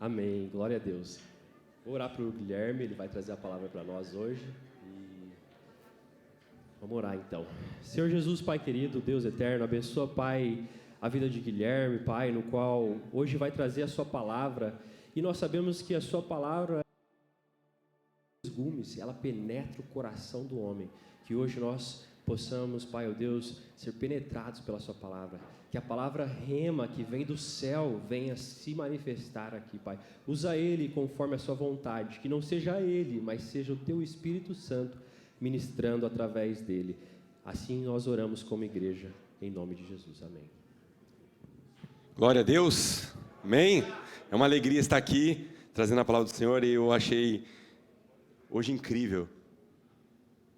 Amém, glória a Deus. Vou orar para o Guilherme, ele vai trazer a palavra para nós hoje. E vamos orar então. Senhor Jesus, Pai querido, Deus eterno, abençoa, Pai, a vida de Guilherme, Pai, no qual hoje vai trazer a sua palavra. E nós sabemos que a sua palavra gumes, ela penetra o coração do homem. Que hoje nós possamos, Pai, ó Deus, ser penetrados pela sua palavra. Que a palavra rema, que vem do céu, venha se manifestar aqui, Pai. Usa ele conforme a sua vontade. Que não seja ele, mas seja o teu Espírito Santo ministrando através dele. Assim nós oramos como igreja, em nome de Jesus. Amém. Glória a Deus. Amém. É uma alegria estar aqui, trazendo a palavra do Senhor, e eu achei hoje incrível.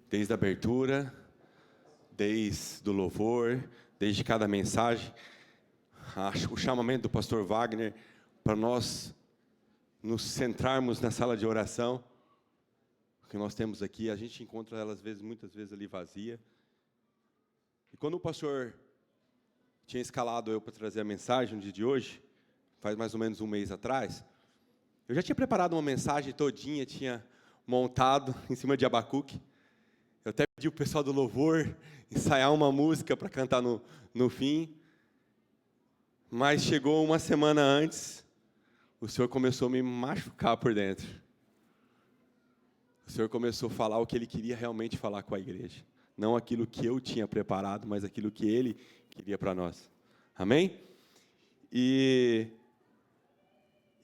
Desde a abertura, desde o louvor, desde cada mensagem, o chamamento do pastor Wagner para nós nos centrarmos na sala de oração que nós temos aqui. A gente encontra ela muitas vezes ali vazia. E quando o pastor tinha escalado eu para trazer a mensagem no dia de hoje, faz mais ou menos um mês atrás, eu já tinha preparado uma mensagem todinha, tinha montado em cima de Abacuque. Eu até pedi o pessoal do louvor ensaiar uma música para cantar no fim. Mas chegou uma semana antes, o Senhor começou a me machucar por dentro. O Senhor começou a falar o que Ele queria realmente falar com a igreja. Não aquilo que eu tinha preparado, mas aquilo que Ele queria para nós. Amém? E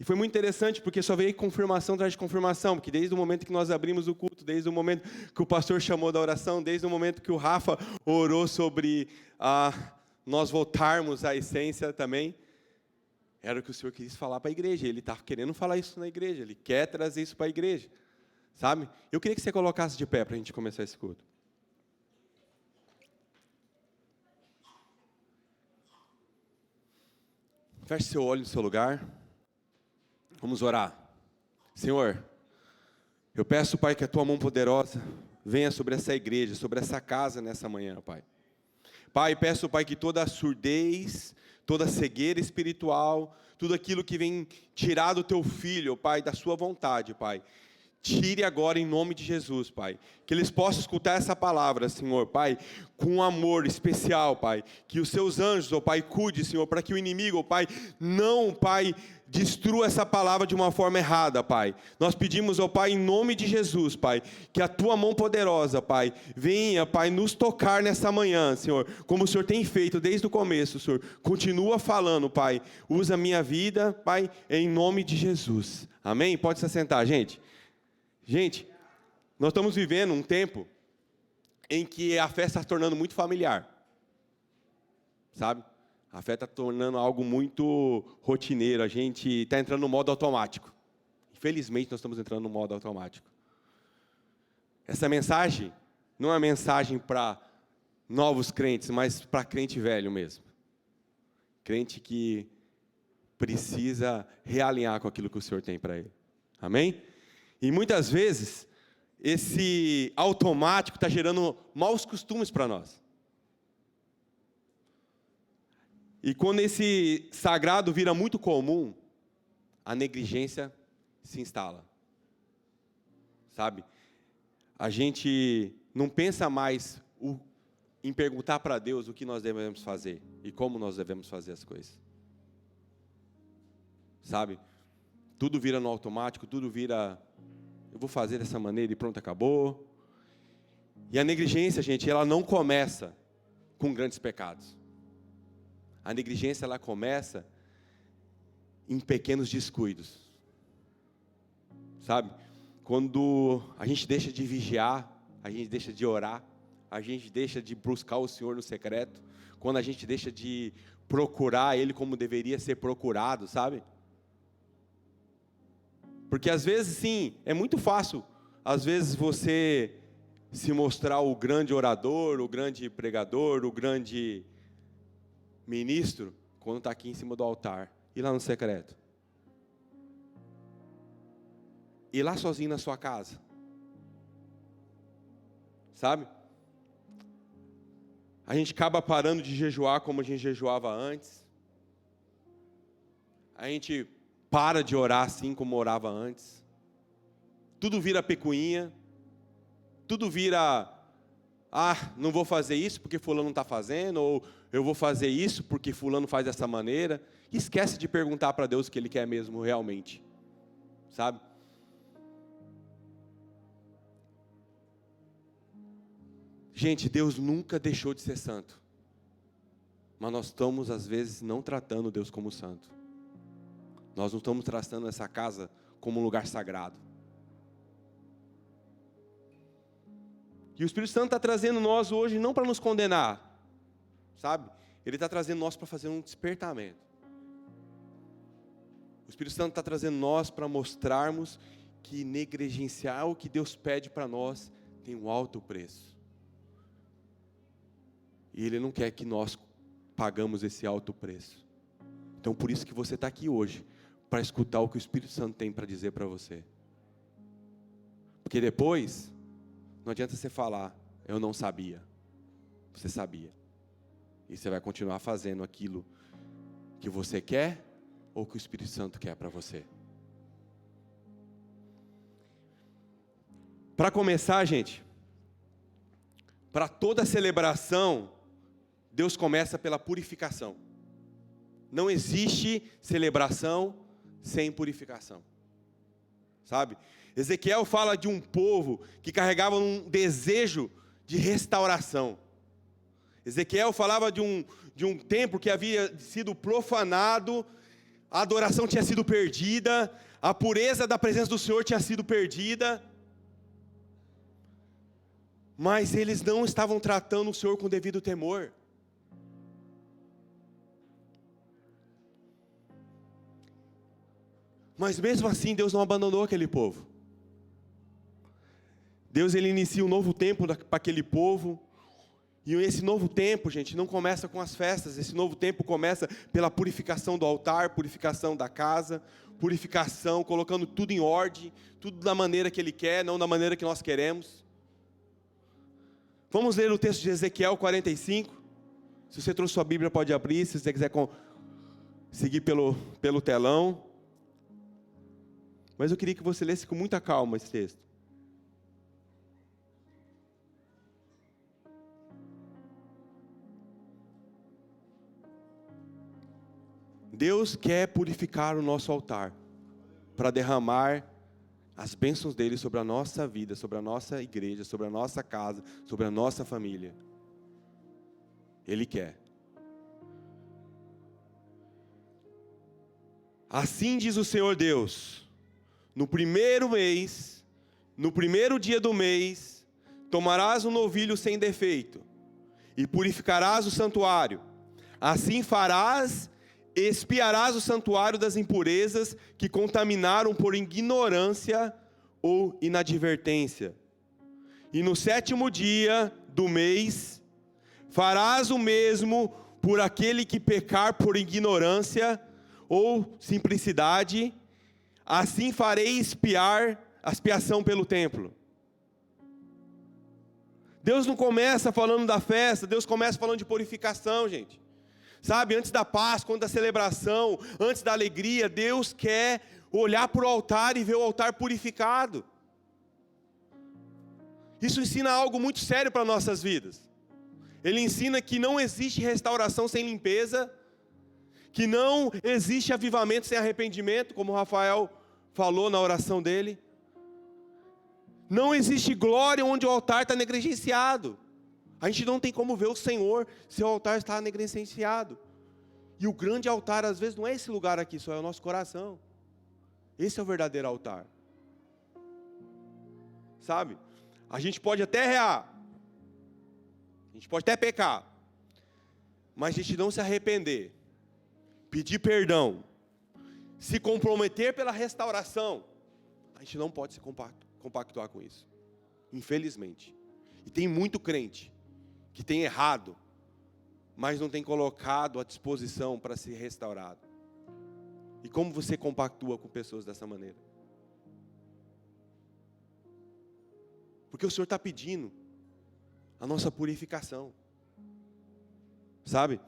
foi muito interessante, porque só veio confirmação atrás de confirmação, porque desde o momento que nós abrimos o culto, desde o momento que o pastor chamou da oração, desde o momento que o Rafa orou sobre nós voltarmos à essência também, era o que o Senhor quis falar para a igreja. Ele está querendo falar isso na igreja, Ele quer trazer isso para a igreja, sabe? Eu queria que você colocasse de pé para a gente começar esse culto. Feche seu olho no seu lugar. Vamos orar. Senhor, eu peço, Pai, que a Tua mão poderosa venha sobre essa igreja, sobre essa casa nessa manhã, Pai. Pai, peço, Pai, que toda a surdez, toda a cegueira espiritual, tudo aquilo que vem tirar do Teu filho, Pai, da Sua vontade, Pai, tire agora em nome de Jesus, Pai. Que eles possam escutar essa palavra, Senhor, Pai, com um amor especial, Pai. Que os Seus anjos, ó Pai, cuide, Senhor, para que o inimigo, ó Pai, não, Pai, destrua essa palavra de uma forma errada, Pai. Nós pedimos, ó Pai, em nome de Jesus, Pai, que a Tua mão poderosa, Pai, venha, Pai, nos tocar nessa manhã, Senhor, como o Senhor tem feito desde o começo, Senhor. Continua falando, Pai. Usa a minha vida, Pai, em nome de Jesus. Amém? Pode se assentar, gente. Gente, nós estamos vivendo um tempo em que a fé está se tornando muito familiar, sabe? A fé está tornando algo muito rotineiro, a gente está entrando no modo automático. Infelizmente, nós estamos entrando no modo automático. Essa mensagem não é uma mensagem para novos crentes, mas para crente velho mesmo. Crente que precisa realinhar com aquilo que o Senhor tem para ele. Amém? E muitas vezes, esse automático está gerando maus costumes para nós. E quando esse sagrado vira muito comum, a negligência se instala. Sabe? A gente não pensa mais em perguntar para Deus o que nós devemos fazer e como nós devemos fazer as coisas. Sabe? Tudo vira no automático, tudo vira... eu vou fazer dessa maneira e pronto, acabou. E a negligência, gente, ela não começa com grandes pecados. A negligência, ela começa em pequenos descuidos. Sabe? Quando a gente deixa de vigiar, a gente deixa de orar, a gente deixa de buscar o Senhor no secreto, quando a gente deixa de procurar Ele como deveria ser procurado, sabe? Porque às vezes, sim, é muito fácil, às vezes você se mostrar o grande orador, o grande pregador, o grande ministro, quando está aqui em cima do altar, e lá no secreto. E lá sozinho na sua casa. Sabe? A gente acaba parando de jejuar como a gente jejuava antes. A gente para de orar assim como orava antes. Tudo vira picuinha. Tudo vira, não vou fazer isso porque fulano não está fazendo, ou eu vou fazer isso porque fulano faz dessa maneira. E esquece de perguntar para Deus o que Ele quer mesmo realmente. Sabe? Gente, Deus nunca deixou de ser santo. Mas nós estamos, às vezes, não tratando Deus como santo. Nós não estamos tratando essa casa como um lugar sagrado. E o Espírito Santo está trazendo nós hoje não para nos condenar, sabe? Ele está trazendo nós para fazer um despertamento. O Espírito Santo está trazendo nós para mostrarmos que negligenciar o que Deus pede para nós tem um alto preço. E Ele não quer que nós pagamos esse alto preço. Então por isso que você está aqui hoje, para escutar o que o Espírito Santo tem para dizer para você. Porque depois, não adianta você falar, eu não sabia. Você sabia. E você vai continuar fazendo aquilo que você quer ou que o Espírito Santo quer para você. Para começar, gente, para toda celebração, Deus começa pela purificação. Não existe celebração sem purificação. Sabe? Ezequiel fala de um povo que carregava um desejo de restauração. Ezequiel falava de um templo que havia sido profanado, a adoração tinha sido perdida, a pureza da presença do Senhor tinha sido perdida. Mas eles não estavam tratando o Senhor com devido temor. Mas mesmo assim Deus não abandonou aquele povo. Deus ele inicia um novo tempo para aquele povo. E esse novo tempo, gente, não começa com as festas. Esse novo tempo começa pela purificação do altar, purificação da casa, purificação, colocando tudo em ordem, tudo da maneira que Ele quer, não da maneira que nós queremos. Vamos ler o texto de Ezequiel 45. Se você trouxe sua Bíblia, pode abrir. Se você quiser seguir pelo telão. Mas eu queria que você lesse com muita calma esse texto. Deus quer purificar o nosso altar, para derramar as bênçãos dele sobre a nossa vida, sobre a nossa igreja, sobre a nossa casa, sobre a nossa família. Ele quer. Assim diz o Senhor Deus: no primeiro mês, no primeiro dia do mês, tomarás um novilho sem defeito, e purificarás o santuário. Assim farás, expiarás o santuário das impurezas que contaminaram por ignorância ou inadvertência. E no sétimo dia do mês, farás o mesmo por aquele que pecar por ignorância ou simplicidade. Assim farei a expiação pelo templo. Deus não começa falando da festa, Deus começa falando de purificação, gente. Sabe, antes da Páscoa, antes da celebração, antes da alegria, Deus quer olhar para o altar e ver o altar purificado. Isso ensina algo muito sério para nossas vidas. Ele ensina que não existe restauração sem limpeza, que não existe avivamento sem arrependimento, como o Rafael falou na oração dele. Não existe glória onde o altar está negligenciado. A gente não tem como ver o Senhor se o altar está negligenciado. E o grande altar, às vezes, não é esse lugar aqui, só é o nosso coração. Esse é o verdadeiro altar. Sabe? A gente pode até errar. A gente pode até pecar. Mas a gente não se arrepender. Pedir perdão. Se comprometer pela restauração. A gente não pode se compactuar com isso. Infelizmente. E tem muito crente que tem errado, mas não tem colocado à disposição para ser restaurado. E como você compactua com pessoas dessa maneira? Porque o Senhor está pedindo a nossa purificação. Sabe?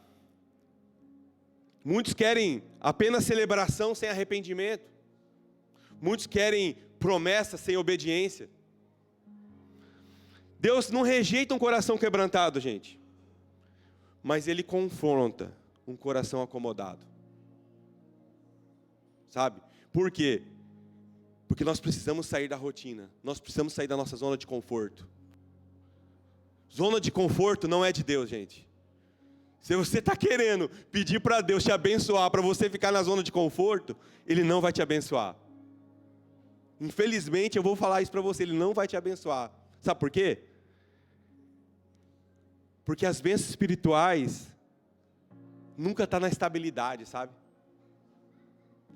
Muitos querem apenas celebração sem arrependimento. Muitos querem promessa sem obediência. Deus não rejeita um coração quebrantado, gente. Mas Ele confronta um coração acomodado. Sabe? Por quê? Porque nós precisamos sair da rotina. Nós precisamos sair da nossa zona de conforto. Zona de conforto não é de Deus, gente. Se você está querendo pedir para Deus te abençoar, para você ficar na zona de conforto, Ele não vai te abençoar. Infelizmente, eu vou falar isso para você, Ele não vai te abençoar. Sabe por quê? Porque as bênçãos espirituais nunca estão na estabilidade, sabe?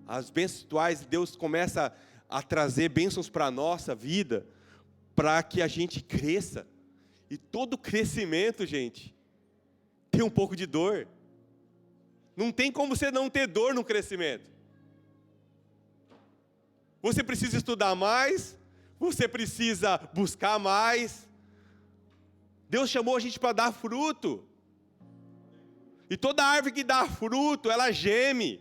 As bênçãos espirituais, Deus começa a trazer bênçãos para a nossa vida, para que a gente cresça. E todo crescimento, gente, tem um pouco de dor. Não tem como você não ter dor no crescimento. Você precisa estudar mais, você precisa buscar mais. Deus chamou a gente para dar fruto. E toda árvore que dá fruto, ela geme.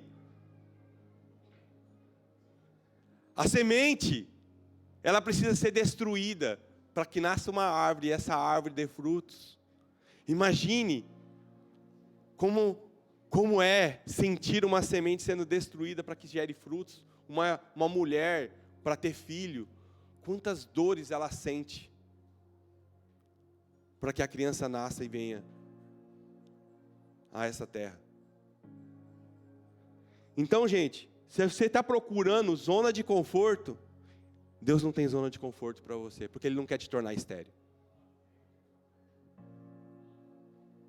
A semente, ela precisa ser destruída para que nasça uma árvore e essa árvore dê frutos. Imagine como é sentir uma semente sendo destruída para que gere frutos. Uma mulher para ter filho, quantas dores ela sente para que a criança nasça e venha a essa terra. Então, gente, se você está procurando zona de conforto, Deus não tem zona de conforto para você, porque Ele não quer te tornar estéril.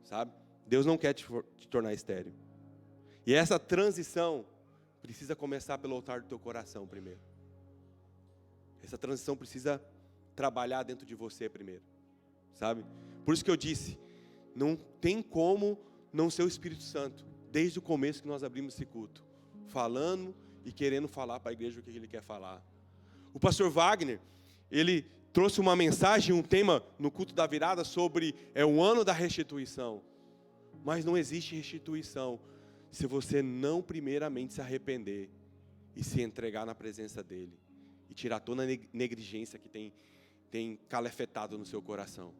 Sabe? Deus não quer te tornar estéril. E essa transição precisa começar pelo altar do teu coração primeiro. Essa transição precisa trabalhar dentro de você primeiro. Sabe? Por isso que eu disse, não tem como não ser o Espírito Santo, desde o começo que nós abrimos esse culto, falando e querendo falar para a igreja o que Ele quer falar. O pastor Wagner, ele trouxe uma mensagem, um tema no culto da virada sobre o ano da restituição. Mas não existe restituição se você não primeiramente se arrepender e se entregar na presença dEle e tirar toda a negligência que tem calafetado no seu coração.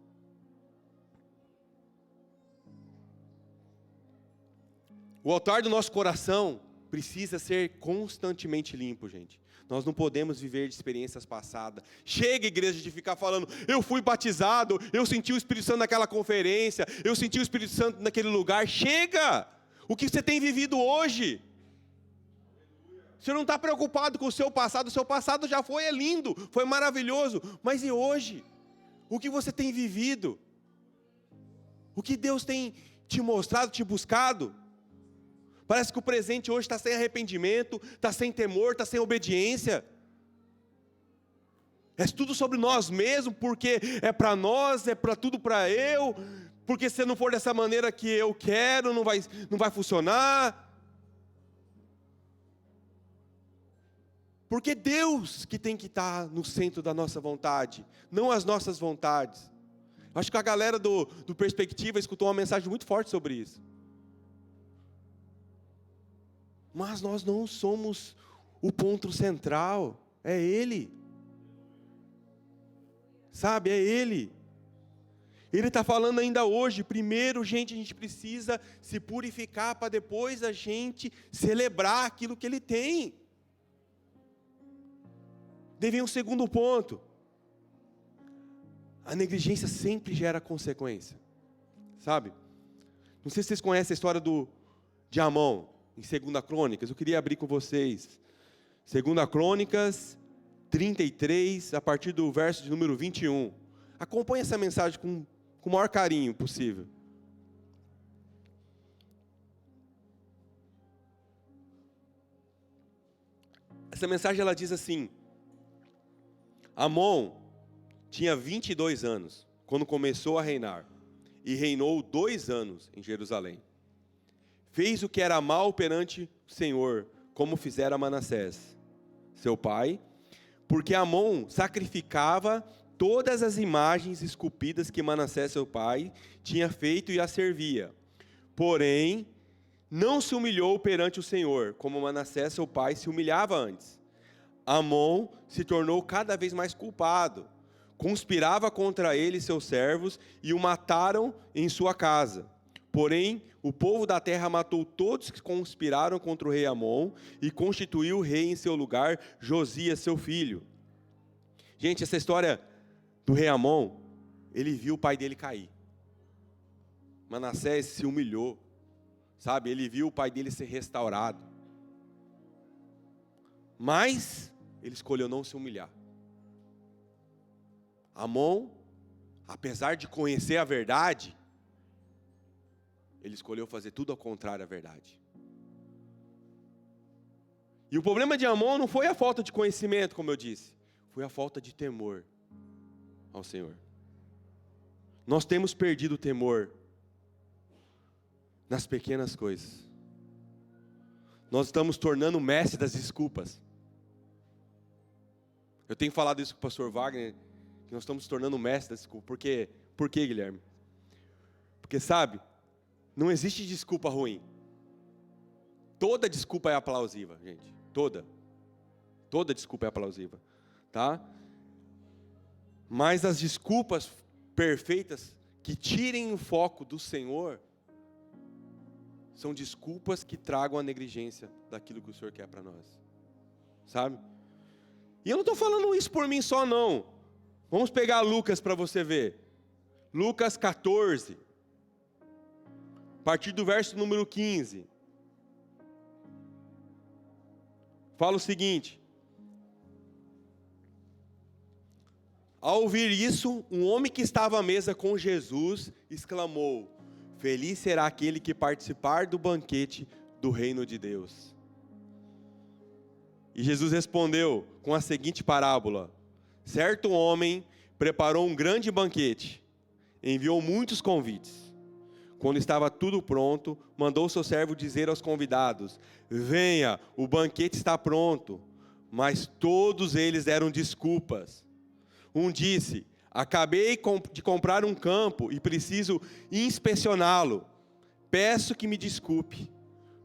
O altar do nosso coração precisa ser constantemente limpo, gente. Nós não podemos viver de experiências passadas. Chega, igreja, de ficar falando, eu fui batizado, eu senti o Espírito Santo naquela conferência, eu senti o Espírito Santo naquele lugar. Chega! O que você tem vivido hoje? Você não está preocupado com o seu passado já foi, é lindo, foi maravilhoso. Mas e hoje? O que você tem vivido? O que Deus tem te mostrado, te buscado? Parece que o presente hoje está sem arrependimento, está sem temor, está sem obediência. É tudo sobre nós mesmos, porque é para nós, é para tudo para eu, porque se não for dessa maneira que eu quero, não vai funcionar. Porque Deus que tem que estar no centro da nossa vontade, não as nossas vontades. Acho que a galera do Perspectiva escutou uma mensagem muito forte sobre isso. Mas nós não somos o ponto central, é Ele. Sabe, é Ele. Ele está falando ainda hoje, primeiro, gente, a gente precisa se purificar para depois a gente celebrar aquilo que Ele tem. Daí vem um segundo ponto. A negligência sempre gera consequência. Sabe? Não sei se vocês conhecem a história de Amon, em 2 Crônicas. Eu queria abrir com vocês. 2 Crônicas 33, a partir do verso de número 21. Acompanhe essa mensagem com o maior carinho possível. Essa mensagem ela diz assim: Amon tinha 22 anos quando começou a reinar, e reinou 2 anos em Jerusalém. Fez o que era mal perante o Senhor, como fizera Manassés, seu pai, porque Amon sacrificava todas as imagens esculpidas que Manassés, seu pai, tinha feito e as servia. Porém, não se humilhou perante o Senhor, como Manassés, seu pai, se humilhava antes. Amon se tornou cada vez mais culpado. Conspirava contra ele e seus servos e o mataram em sua casa. Porém, o povo da terra matou todos que conspiraram contra o rei Amon e constituiu o rei em seu lugar, Josias, seu filho. Gente, essa história do rei Amon, ele viu o pai dele cair. Manassés se humilhou, sabe? Ele viu o pai dele ser restaurado. Mas ele escolheu não se humilhar. Amon, apesar de conhecer a verdade, ele escolheu fazer tudo ao contrário à verdade. E o problema de Amon não foi a falta de conhecimento, como eu disse, foi a falta de temor ao Senhor. Nós temos perdido o temor nas pequenas coisas. Nós estamos tornando mestre das desculpas. Eu tenho falado isso com o pastor Wagner, que nós estamos tornando mestre das desculpas. Por quê, Guilherme? Porque, sabe, não existe desculpa ruim. Toda desculpa é aplausível, gente. Toda desculpa é aplausível, tá? Mas as desculpas perfeitas que tirem o foco do Senhor são desculpas que tragam a negligência daquilo que o Senhor quer para nós, sabe? E eu não estou falando isso por mim só, não. Vamos pegar Lucas para você ver. Lucas 14, a partir do verso número 15. Fala o seguinte: ao ouvir isso, um homem que estava à mesa com Jesus exclamou: feliz será aquele que participar do banquete do reino de Deus. E Jesus respondeu com a seguinte parábola: certo homem preparou um grande banquete, enviou muitos convites. Quando estava tudo pronto, mandou seu servo dizer aos convidados: venha, o banquete está pronto. Mas todos eles deram desculpas. Um disse: acabei de comprar um campo e preciso inspecioná-lo. Peço que me desculpe.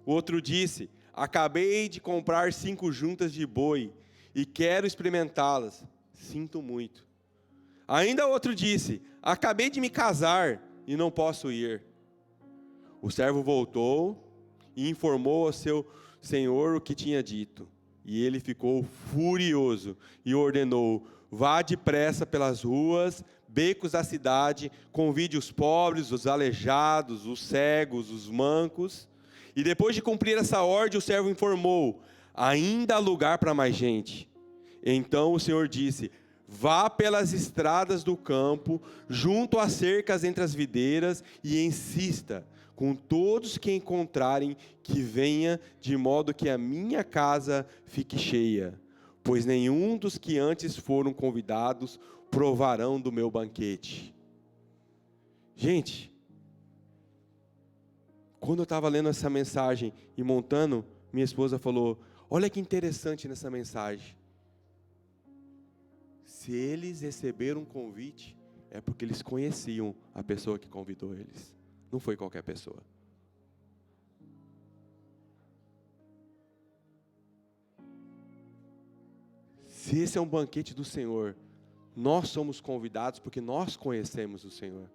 O outro disse: acabei de comprar 5 juntas de boi e quero experimentá-las. Sinto muito. Ainda outro disse: acabei de me casar e não posso ir. O servo voltou e informou ao seu senhor o que tinha dito. E ele ficou furioso e ordenou: vá depressa pelas ruas, becos da cidade, convide os pobres, os aleijados, os cegos, os mancos. E depois de cumprir essa ordem, o servo informou: ainda há lugar para mais gente. Então o Senhor disse: vá pelas estradas do campo, junto às cercas entre as videiras, e insista com todos que encontrarem que venha, de modo que a minha casa fique cheia. Pois nenhum dos que antes foram convidados provarão do meu banquete. Gente, quando eu estava lendo essa mensagem e montando, minha esposa falou: olha que interessante nessa mensagem. Se eles receberam um convite, é porque eles conheciam a pessoa que convidou eles. Não foi qualquer pessoa. Se esse é um banquete do Senhor, nós somos convidados porque nós conhecemos o Senhor.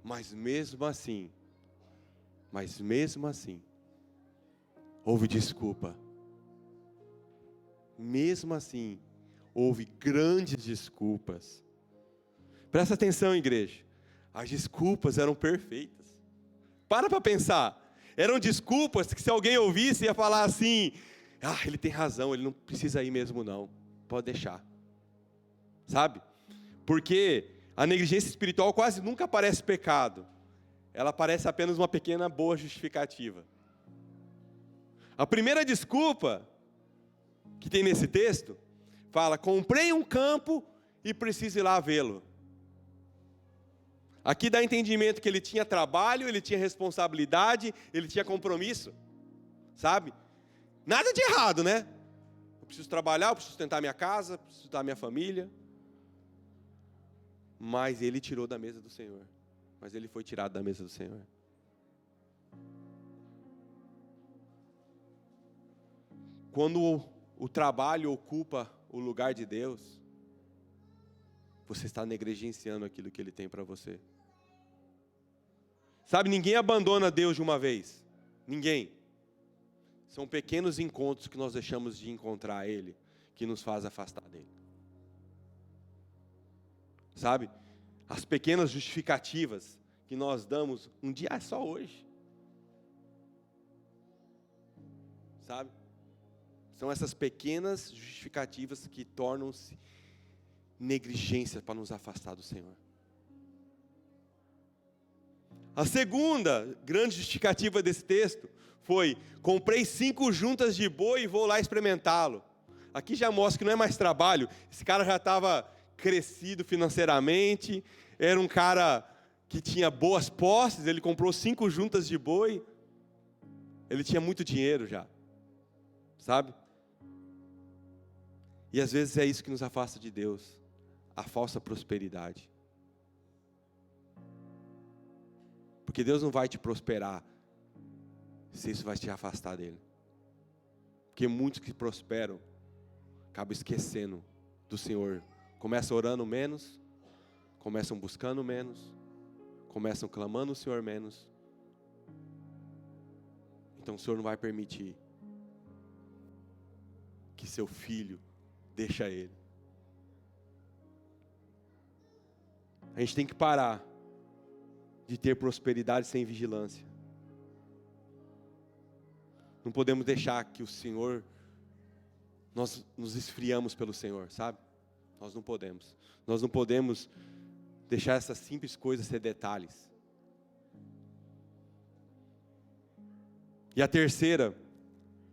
Mas mesmo assim, houve desculpa. Mesmo assim, houve grandes desculpas. Presta atenção, igreja. As desculpas eram perfeitas. Para pensar. Eram desculpas que se alguém ouvisse ia falar assim: ah, ele tem razão, ele não precisa ir mesmo não. Pode deixar. Sabe? Porque a negligência espiritual quase nunca parece pecado. Ela parece apenas uma pequena boa justificativa. A primeira desculpa que tem nesse texto fala: comprei um campo e preciso ir lá vê-lo. Aqui dá entendimento que ele tinha trabalho, ele tinha responsabilidade, ele tinha compromisso, sabe? Nada de errado, né? Eu preciso trabalhar, eu preciso sustentar minha casa, preciso sustentar minha família. Mas ele tirou da mesa do Senhor. Mas ele foi tirado da mesa do Senhor. quando o trabalho ocupa o lugar de Deus, você está negligenciando aquilo que Ele tem para você. Sabe, ninguém abandona Deus de uma vez. Ninguém. São pequenos encontros que nós deixamos de encontrar Ele, que nos faz afastar dEle. Sabe? As pequenas justificativas que nós damos, um dia é só hoje. Sabe? São essas pequenas justificativas que tornam-se negligência para nos afastar do Senhor. A segunda grande justificativa desse texto foi: comprei 5 juntas de boi e vou lá experimentá-lo. Aqui já mostra que não é mais trabalho. Esse cara já estava crescido financeiramente, era um cara que tinha boas posses, ele comprou 5 juntas de boi, ele tinha muito dinheiro já, sabe? E às vezes é isso que nos afasta de Deus, a falsa prosperidade. Porque Deus não vai te prosperar se isso vai te afastar dele. Porque muitos que prosperam acabam esquecendo do Senhor. Começam orando menos, começam buscando menos, começam clamando o Senhor menos. Então o Senhor não vai permitir que seu filho deixe Ele. A gente tem que parar de ter prosperidade sem vigilância. Não podemos deixar que o Senhor, nós nos esfriamos pelo Senhor, sabe? Nós não podemos. Nós não podemos deixar essas simples coisas ser detalhes. E a terceira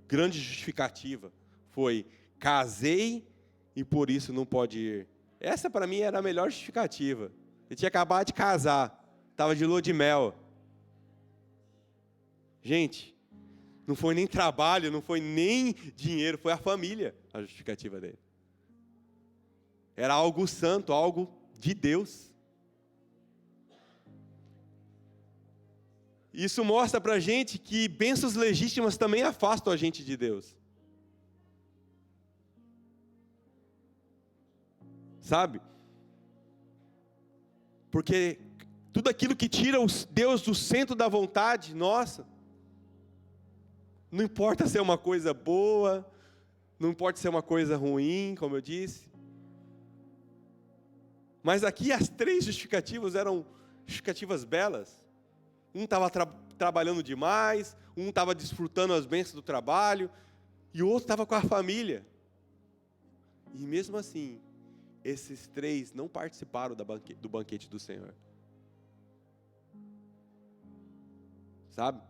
grande justificativa foi: casei e por isso não pode ir. Essa para mim era a melhor justificativa. Ele tinha acabado de casar, estava de lua de mel. Gente, não foi nem trabalho, não foi nem dinheiro, foi a família a justificativa dele. Era algo santo, algo de Deus. Isso mostra pra gente que bênçãos legítimas também afastam a gente de Deus. Sabe? Porque tudo aquilo que tira Deus do centro da vontade nossa, não importa se é uma coisa boa, não importa se é uma coisa ruim, como eu disse. Mas aqui as 3 justificativas eram justificativas belas. Um estava trabalhando demais, um estava desfrutando as bênçãos do trabalho, e o outro estava com a família. E mesmo assim, esses 3 não participaram do banquete do Senhor. Sabe?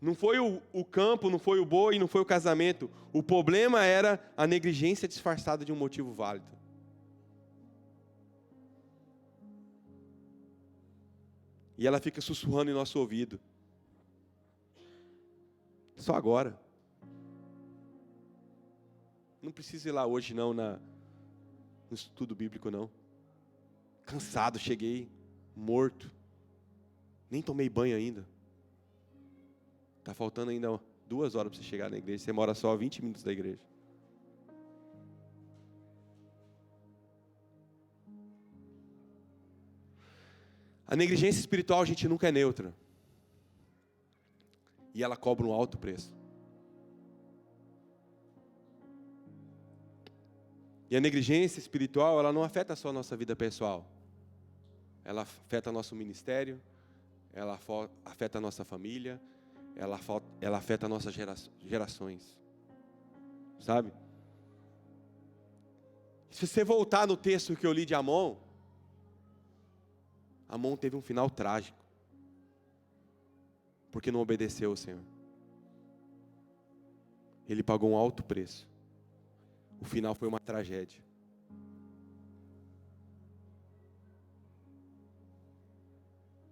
Não foi o campo, não foi o boi, não foi o casamento. O problema era a negligência disfarçada de um motivo válido. E ela fica sussurrando em nosso ouvido. Só agora. Não precisa ir lá hoje não no estudo bíblico não. Cansado, cheguei, morto. Nem tomei banho ainda. Está faltando ainda 2 horas para você chegar na igreja. Você mora só a 20 minutos da igreja. A negligência espiritual, gente, nunca é neutra. E ela cobra um alto preço. E a negligência espiritual, ela não afeta só a nossa vida pessoal. Ela afeta nosso ministério, ela afeta a nossa família, ela afeta nossas gerações. Sabe? Se você voltar no texto que eu li de Amon, Amon teve um final trágico. Porque não obedeceu ao Senhor. Ele pagou um alto preço. O final foi uma tragédia.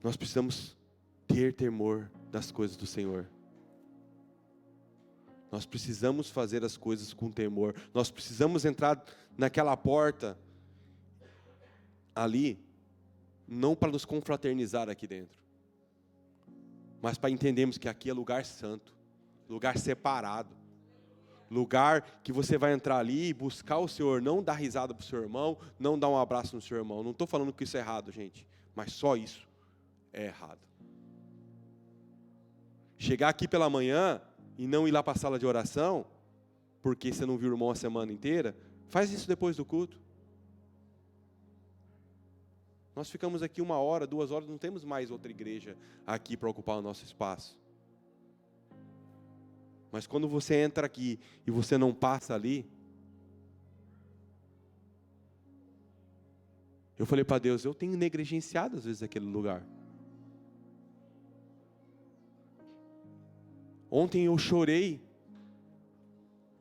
Nós precisamos ter temor das coisas do Senhor. Nós precisamos fazer as coisas com temor. Nós precisamos entrar naquela porta ali, não para nos confraternizar aqui dentro, mas para entendermos que aqui é lugar santo. lugar separado. Lugar que você vai entrar ali e buscar o Senhor, não dar risada para o seu irmão, não dar um abraço no seu irmão. Não estou falando que isso é errado, gente, mas só isso é errado. Chegar aqui pela manhã e não ir lá para a sala de oração, porque você não viu o irmão a semana inteira, faz isso depois do culto. Nós ficamos aqui 1 hora, 2 horas, não temos mais outra igreja aqui para ocupar o nosso espaço. Mas quando você entra aqui e você não passa ali, eu falei para Deus, eu tenho negligenciado às vezes aquele lugar. Ontem eu chorei,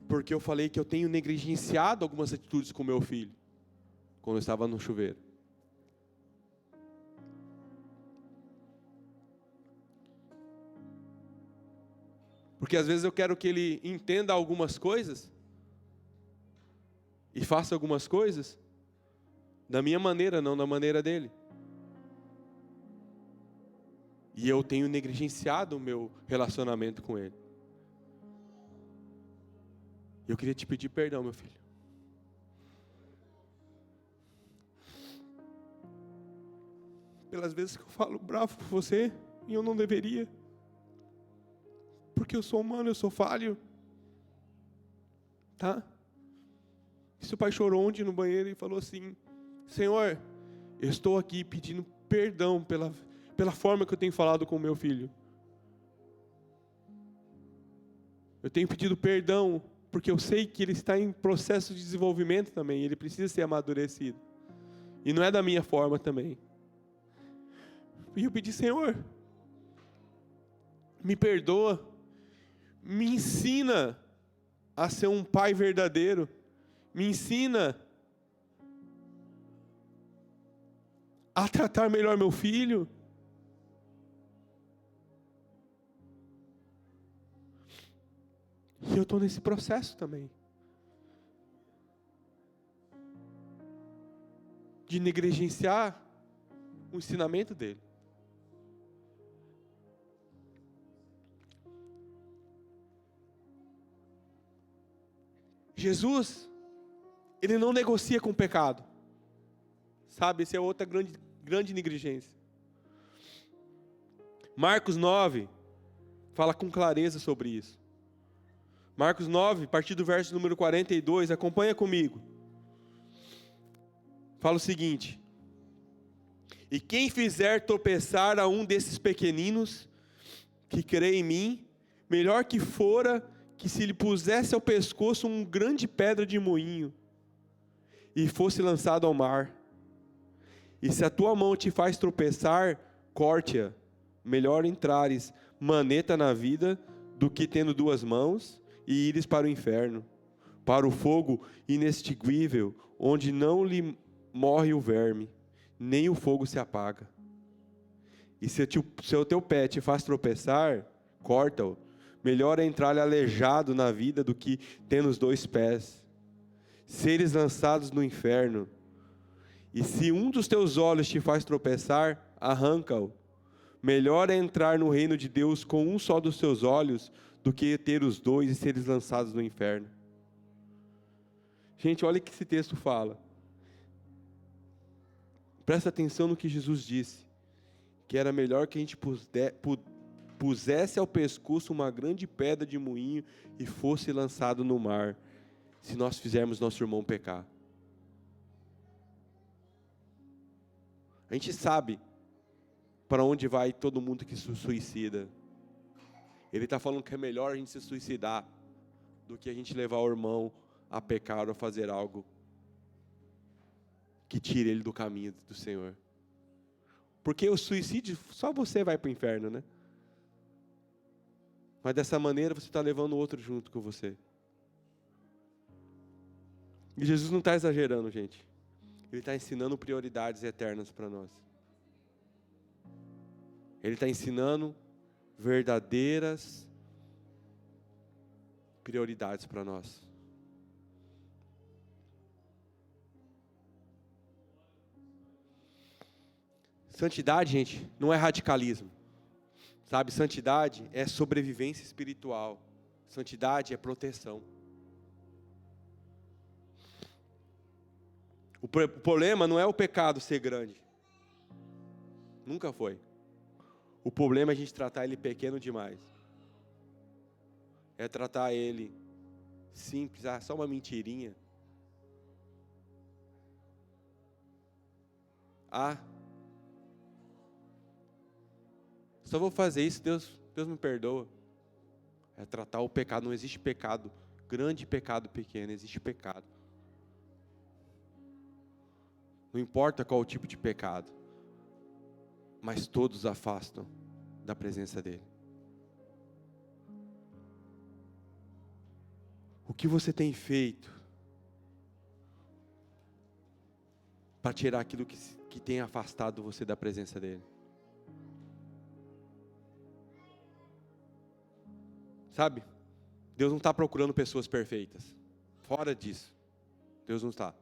porque eu falei que eu tenho negligenciado algumas atitudes com meu filho, quando eu estava no chuveiro. Porque às vezes eu quero que ele entenda algumas coisas e faça algumas coisas da minha maneira, não da maneira dele. E eu tenho negligenciado o meu relacionamento com ele. Eu queria te pedir perdão, meu filho. Pelas vezes que eu falo bravo com você e eu não deveria. Porque eu sou humano, eu sou falho. Tá? E seu pai chorou ontem no banheiro e falou assim: Senhor, eu estou aqui pedindo perdão pela forma que eu tenho falado com o meu filho. Eu tenho pedido perdão porque eu sei que ele está em processo de desenvolvimento também. Ele precisa ser amadurecido. E não é da minha forma também. E eu pedi, Senhor, me perdoa. Me ensina a ser um pai verdadeiro. Me ensina a tratar melhor meu filho. E eu estou nesse processo também. De negligenciar o ensinamento dele. Jesus, ele não negocia com o pecado. Sabe, essa é outra grande negligência. Marcos 9 fala com clareza sobre isso. Marcos 9, a partir do verso número 42, acompanha comigo. Fala o seguinte: e quem fizer tropeçar a um desses pequeninos que crê em mim, melhor que fora que se lhe pusesse ao pescoço uma grande pedra de moinho e fosse lançado ao mar. E se a tua mão te faz tropeçar, corte-a. Melhor entrares maneta na vida do que tendo 2 mãos e ires para o inferno, para o fogo inextinguível, onde não lhe morre o verme, nem o fogo se apaga. E se o teu pé te faz tropeçar, corta-o. Melhor é entrar aleijado na vida do que tendo os 2 pés. Seres lançados no inferno. E se um dos teus olhos te faz tropeçar, arranca-o. Melhor é entrar no reino de Deus com um só dos teus olhos do que ter os 2 e seres lançados no inferno. Gente, olha o que esse texto fala. Presta atenção no que Jesus disse. Que era melhor que a gente pusesse ao pescoço uma grande pedra de moinho e fosse lançado no mar, se nós fizermos nosso irmão pecar. A gente sabe para onde vai todo mundo que se suicida. Ele está falando que é melhor a gente se suicidar do que a gente levar o irmão a pecar ou a fazer algo que tire ele do caminho do Senhor. Porque o suicídio, só você vai para o inferno, né? Mas dessa maneira você está levando o outro junto com você. E Jesus não está exagerando, gente. Ele está ensinando prioridades eternas para nós. Ele está ensinando verdadeiras prioridades para nós. Santidade, gente, não é radicalismo. Sabe, santidade é sobrevivência espiritual. Santidade é proteção. O problema não é o pecado ser grande. Nunca foi. O problema é a gente tratar ele pequeno demais. É tratar ele simples, só uma mentirinha. Só vou fazer isso, Deus me perdoa. É tratar o pecado, não existe pecado grande, pecado pequeno, existe pecado. Não importa qual o tipo de pecado, mas todos afastam da presença dele. O que você tem feito para tirar aquilo que tem afastado você da presença dele? Sabe? Deus não está procurando pessoas perfeitas. Fora disso. Deus não está.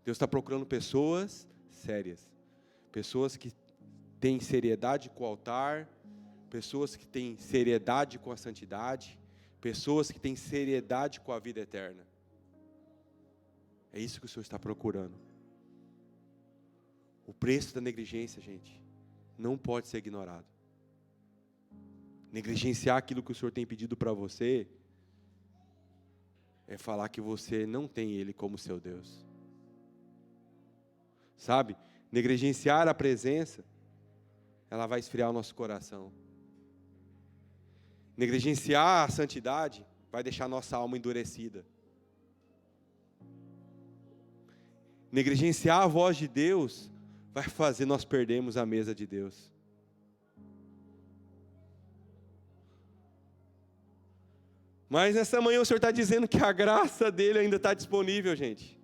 Deus está procurando pessoas sérias. Pessoas que têm seriedade com o altar. Pessoas que têm seriedade com a santidade. Pessoas que têm seriedade com a vida eterna. É isso que o Senhor está procurando. O preço da negligência, gente, não pode ser ignorado. Negligenciar aquilo que o Senhor tem pedido para você é falar que você não tem Ele como seu Deus. Sabe? Negligenciar a presença, ela vai esfriar o nosso coração. Negligenciar a santidade vai deixar a nossa alma endurecida. Negligenciar a voz de Deus vai fazer nós perdermos a mesa de Deus. Mas nessa manhã o Senhor está dizendo que a graça dele ainda está disponível, gente.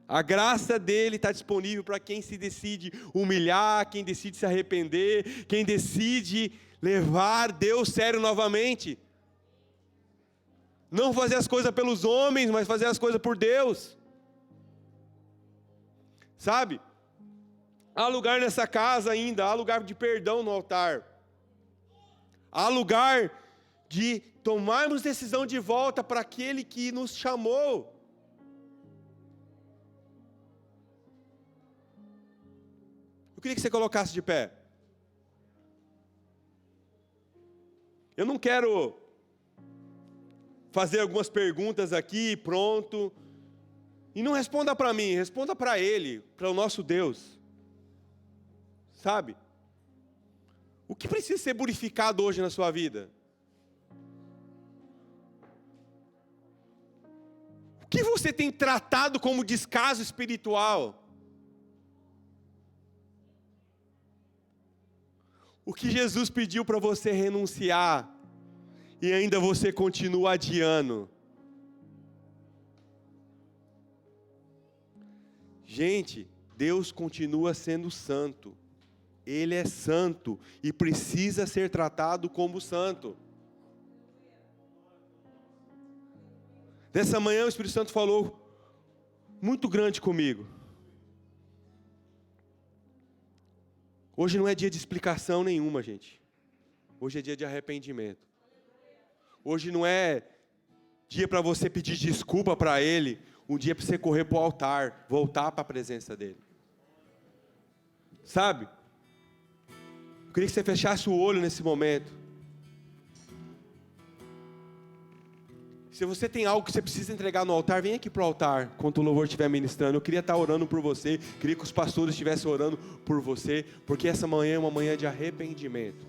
A graça dele está disponível para quem se decide humilhar, quem decide se arrepender, quem decide levar Deus sério novamente. Não fazer as coisas pelos homens, mas fazer as coisas por Deus. Sabe? Há lugar nessa casa ainda, há lugar de perdão no altar. Há lugar de tomarmos decisão de volta para aquele que nos chamou. Eu queria que você colocasse de pé. Eu não quero fazer algumas perguntas aqui, pronto. E não responda para mim, responda para Ele, para o nosso Deus. Sabe? O que precisa ser purificado hoje na sua vida? O que você tem tratado como descaso espiritual? O que Jesus pediu para você renunciar e ainda você continua adiando? Gente, Deus continua sendo santo. Ele é santo e precisa ser tratado como santo. Nessa manhã o Espírito Santo falou muito grande comigo. Hoje não é dia de explicação nenhuma, gente. Hoje é dia de arrependimento. Hoje não é dia para você pedir desculpa para Ele. Um dia para você correr para o altar, voltar para a presença dEle. Sabe? Eu queria que você fechasse o olho nesse momento. Se você tem algo que você precisa entregar no altar, vem aqui para o altar, quando o louvor estiver ministrando. Eu queria estar orando por você, queria que os pastores estivessem orando por você, porque essa manhã é uma manhã de arrependimento.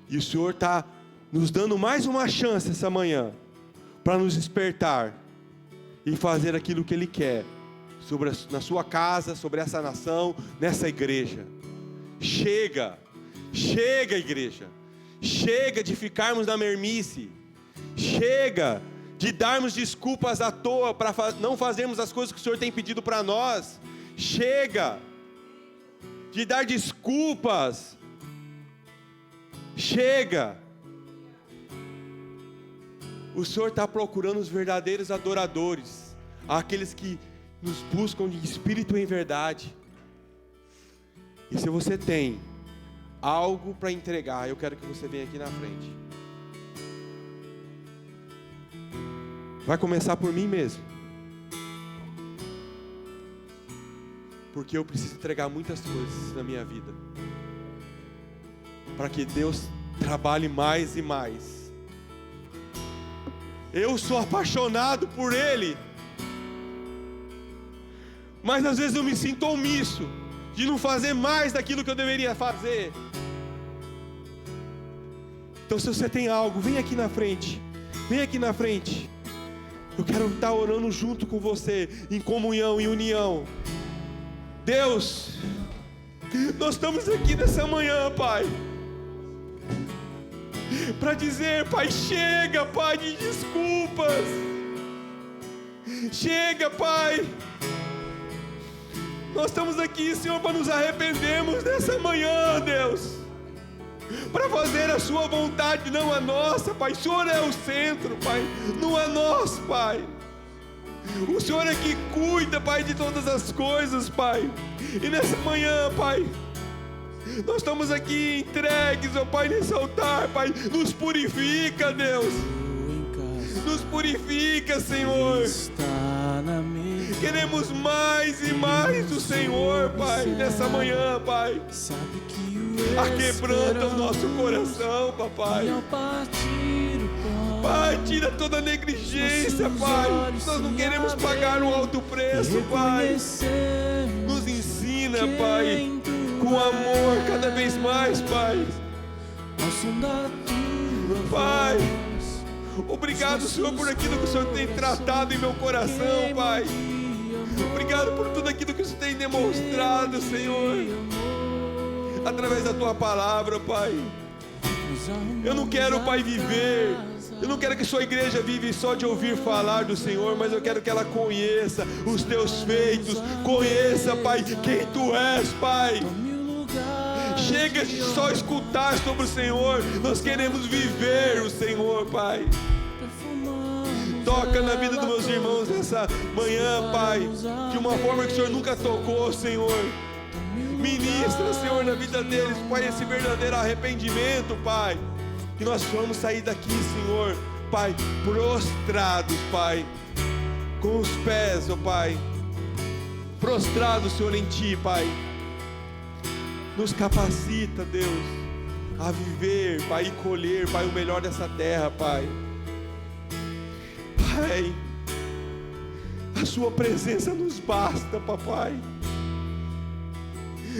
E o Senhor está nos dando mais uma chance essa manhã, para nos despertar e fazer aquilo que Ele quer, na sua casa, sobre essa nação, nessa igreja. Chega, igreja, chega de ficarmos na mermice. Chega de darmos desculpas à toa para não fazermos as coisas que o Senhor tem pedido para nós. Chega de dar desculpas. Chega. O Senhor está procurando os verdadeiros adoradores, aqueles que nos buscam de espírito e em verdade. E se você tem algo para entregar, eu quero que você venha aqui na frente. Vai começar por mim mesmo. Porque eu preciso entregar muitas coisas na minha vida, para que Deus trabalhe mais e mais. Eu sou apaixonado por Ele, mas às vezes eu me sinto omisso de não fazer mais daquilo que eu deveria fazer. Então, se você tem algo, vem aqui na frente. Vem aqui na frente. Eu quero estar orando junto com você, em comunhão, em união. Deus, nós estamos aqui nessa manhã, Pai, para dizer, Pai, chega, Pai, de desculpas. Chega, Pai. Nós estamos aqui, Senhor, para nos arrependermos nessa manhã, Deus, para fazer a sua vontade, não a nossa, Pai. O Senhor é o centro, Pai, não é nós, Pai. O Senhor é que cuida, Pai, de todas as coisas, Pai. E nessa manhã, Pai, nós estamos aqui entregues, ó Pai, nesse altar, Pai. Nos purifica, Deus. Nos purifica, Senhor. Queremos mais e mais do Senhor, Pai, nessa manhã, Pai. Aquebranta o nosso coração, Papai. Pai, tira toda a negligência, Pai. Nós não queremos pagar um alto preço, Pai. Nos ensina, Pai, com amor cada vez mais, Pai. Pai, obrigado, Senhor, por aquilo que o Senhor tem tratado em meu coração, Pai. Obrigado por tudo aquilo que o Senhor tem demonstrado, Senhor, através da Tua palavra, Pai. Eu não quero, Pai, viver. Eu não quero que sua igreja vive só de ouvir falar do Senhor, mas eu quero que ela conheça os teus feitos, conheça, Pai, quem tu és, Pai. Chega de só escutar sobre o Senhor, nós queremos viver o Senhor, Pai. Toca na vida dos meus irmãos nessa manhã, Pai, de uma forma que o Senhor nunca tocou, Senhor. Ministra, Senhor, na vida deles, Pai, esse verdadeiro arrependimento, Pai. Que nós vamos sair daqui, Senhor, Pai, prostrados, Pai, com os pés, ó Pai, prostrados, Senhor, em Ti, Pai. Nos capacita, Deus, a viver, Pai, e colher, Pai, o melhor dessa terra, Pai. Pai, a Sua presença nos basta, Papai.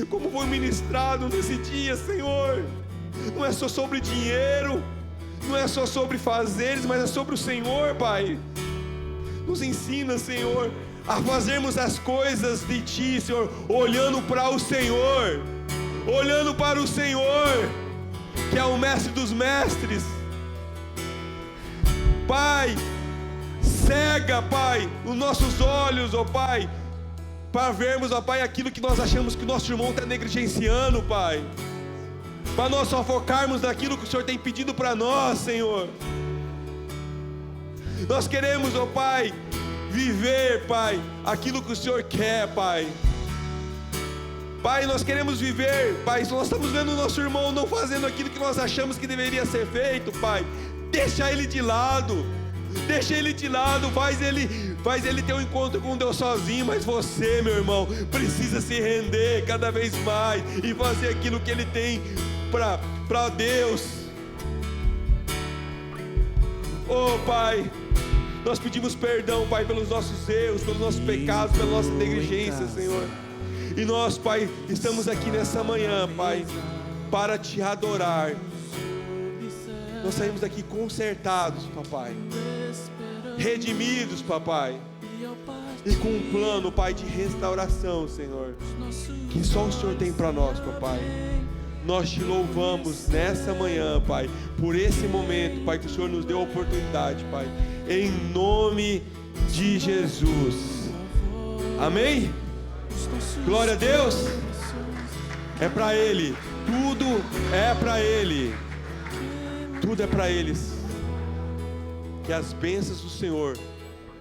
Como foi ministrado nesse dia, Senhor, não é só sobre dinheiro, não é só sobre fazeres, mas é sobre o Senhor, Pai. Nos ensina, Senhor, a fazermos as coisas de Ti, Senhor, olhando para o Senhor, olhando para o Senhor, que é o mestre dos mestres. Pai, cega, Pai, os nossos olhos, ó Pai, para vermos, ó Pai, aquilo que nós achamos que o nosso irmão está negligenciando, Pai. Para nós só focarmos naquilo que o Senhor tem pedido para nós, Senhor. Nós queremos, ó Pai, viver, Pai, aquilo que o Senhor quer, Pai. Pai, nós queremos viver, Pai, se nós estamos vendo o nosso irmão não fazendo aquilo que nós achamos que deveria ser feito, Pai, deixa ele de lado. Deixa ele de lado, faz ele ter um encontro com Deus sozinho. Mas você, meu irmão, precisa se render cada vez mais e fazer aquilo que ele tem para Deus. Oh Pai, nós pedimos perdão, Pai, pelos nossos erros, pelos nossos pecados, pela nossa negligência, Senhor. E nós, Pai, estamos aqui nessa manhã, Pai, para Te adorar. Nós saímos daqui consertados, Papai, redimidos, Papai, e com um plano, Pai, de restauração, Senhor, que só o Senhor tem para nós, Papai. Nós Te louvamos nessa manhã, Pai, por esse momento, Pai, que o Senhor nos deu a oportunidade, Pai, em nome de Jesus. Amém? Glória a Deus. É para Ele, tudo é para Ele. Tudo é para eles. Que as bênçãos do Senhor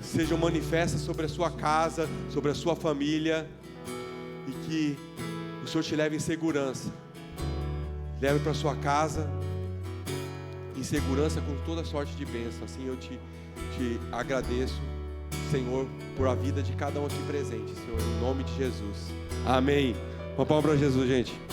sejam manifestas sobre a sua casa, sobre a sua família, e que o Senhor te leve em segurança. leve para sua casa em segurança com toda sorte de bênção. Assim eu te agradeço, Senhor, por a vida de cada um aqui presente, Senhor, em nome de Jesus. Amém. Uma palma para Jesus, gente.